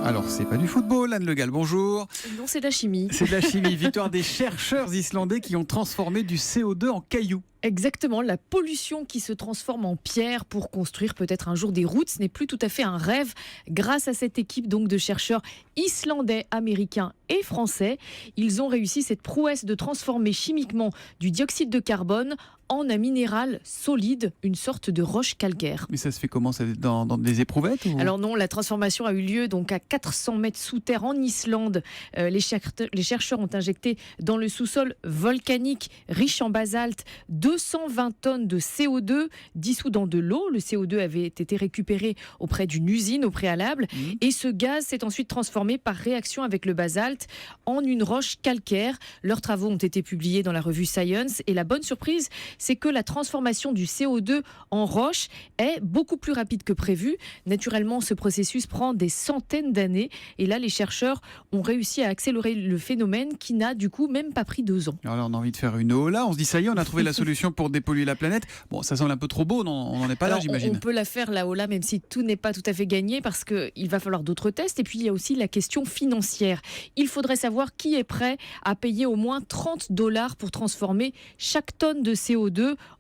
Alors, c'est pas du football, Anne Le Gall, bonjour. Non, c'est de la chimie. C'est de la chimie. Victoire des chercheurs islandais qui ont transformé du CO2 en cailloux. Exactement, la pollution qui se transforme en pierre pour construire peut-être un jour des routes, ce n'est plus tout à fait un rêve. Grâce à cette équipe donc de chercheurs islandais, américains et français, ils ont réussi cette prouesse de transformer chimiquement du dioxyde de carbone en un minéral solide, une sorte de roche calcaire. Mais ça se fait comment? Ça, dans des éprouvettes ou... Alors non, la transformation a eu lieu donc à 400 mètres sous terre en Islande. Les chercheurs ont injecté dans le sous-sol volcanique riche en basalte 220 tonnes de CO2 dissous dans de l'eau. Le CO2 avait été récupéré auprès d'une usine au préalable et ce gaz s'est ensuite transformé par réaction avec le basalte en une roche calcaire. Leurs travaux ont été publiés dans la revue Science et la bonne surprise, c'est que la transformation du CO2 en roche est beaucoup plus rapide que prévu. Naturellement, ce processus prend des centaines d'années et là, les chercheurs ont réussi à accélérer le phénomène qui n'a du coup même pas pris 2 ans. Alors là, on a envie de faire une Ola, on se dit ça y est, on a trouvé la solution pour dépolluer la planète. Bon, ça semble un peu trop beau, non, on n'en est pas là, j'imagine. On peut la faire la Ola, même si tout n'est pas tout à fait gagné parce qu'il va falloir d'autres tests et puis il y a aussi la question financière. Il faudrait savoir qui est prêt à payer au moins $30 pour transformer chaque tonne de CO2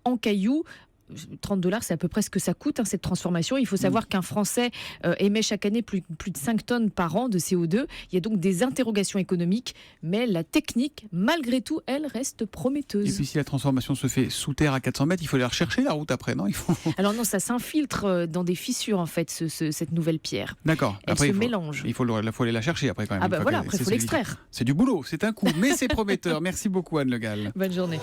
en cailloux. $30, c'est à peu près ce que ça coûte, cette transformation. Il faut savoir qu'un Français émet chaque année plus de 5 tonnes par an de CO2. Il y a donc des interrogations économiques, mais la technique, malgré tout, elle reste prometteuse. Et puis si la transformation se fait sous terre à 400 mètres, il faut aller rechercher la route après, non? Alors non, ça s'infiltre dans des fissures, en fait, cette nouvelle pierre. D'accord. Elle se mélange. Il faut aller la chercher après quand même. Ah bah voilà, après il faut l'extraire. C'est du boulot, c'est un coup, mais c'est prometteur. Merci beaucoup Anne Le Gall. Bonne journée.